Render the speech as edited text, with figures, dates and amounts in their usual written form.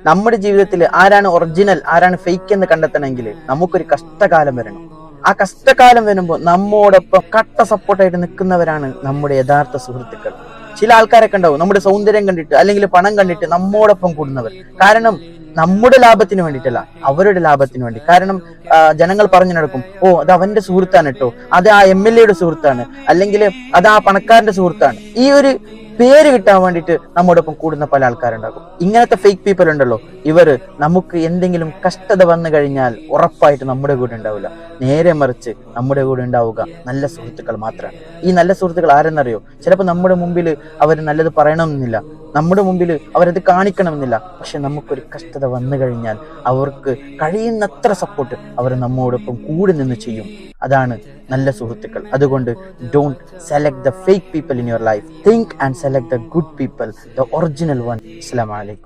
നമ്മുടെ ജീവിതത്തിൽ ആരാണ് ഒറിജിനൽ ആരാണ് ഫേക്ക് എന്ന് കണ്ടെത്തണമെങ്കിൽ നമുക്കൊരു കഷ്ടകാലം വരണം. ആ കഷ്ടകാലം വരുമ്പോൾ നമ്മോടൊപ്പം കട്ട സപ്പോർട്ടായിട്ട് നിൽക്കുന്നവരാണ് നമ്മുടെ യഥാർത്ഥ സുഹൃത്തുക്കൾ. ചില ആൾക്കാരൊക്കെ ഉണ്ടാവും നമ്മുടെ സൗന്ദര്യം കണ്ടിട്ട് അല്ലെങ്കിൽ പണം കണ്ടിട്ട് നമ്മോടൊപ്പം കൂടുന്നവർ. കാരണം നമ്മുടെ ലാഭത്തിന് വേണ്ടിയിട്ടല്ല, അവരുടെ ലാഭത്തിന് വേണ്ടി. കാരണം ജനങ്ങൾ പറഞ്ഞു നടക്കും, ഓ അത് അവന്റെ സുഹൃത്താണ് കേട്ടോ, അത് ആ MLA സുഹൃത്താണ്, അല്ലെങ്കിൽ അത് ആ പണക്കാരന്റെ സുഹൃത്താണ്. ഈ ഒരു പേര് കിട്ടാൻ വേണ്ടിയിട്ട് നമ്മോടൊപ്പം കൂടുന്ന പല ആൾക്കാരുണ്ടാകും. ഇങ്ങനത്തെ ഫേക്ക് പീപ്പിൾ ഉണ്ടല്ലോ, ഇവർ നമുക്ക് എന്തെങ്കിലും കഷ്ടത വന്നു കഴിഞ്ഞാൽ ഉറപ്പായിട്ട് നമ്മുടെ കൂടെ ഉണ്ടാവില്ല. നേരെ മറിച്ച് നമ്മുടെ കൂടെ ഉണ്ടാവുക നല്ല സുഹൃത്തുക്കൾ മാത്രമാണ്. ഈ നല്ല സുഹൃത്തുക്കൾ ആരെന്നറിയോ? ചിലപ്പോൾ നമ്മുടെ മുമ്പിൽ അവർ നല്ലത് പറയണമെന്നില്ല, നമ്മുടെ മുമ്പിൽ അവരത് കാണിക്കണമെന്നില്ല. പക്ഷെ നമുക്കൊരു കഷ്ടത വന്നു കഴിഞ്ഞാൽ അവർക്ക് കഴിയുന്നത്ര സപ്പോർട്ട് അവർ നമ്മോടൊപ്പം കൂടി നിന്ന് ചെയ്യും. അതാണ് നല്ല സുഹൃത്തുക്കൾ. അതുകൊണ്ട് don't select the fake people in your life. Think and select the good people, the original one. അസ്സലാമു അലൈക്കും.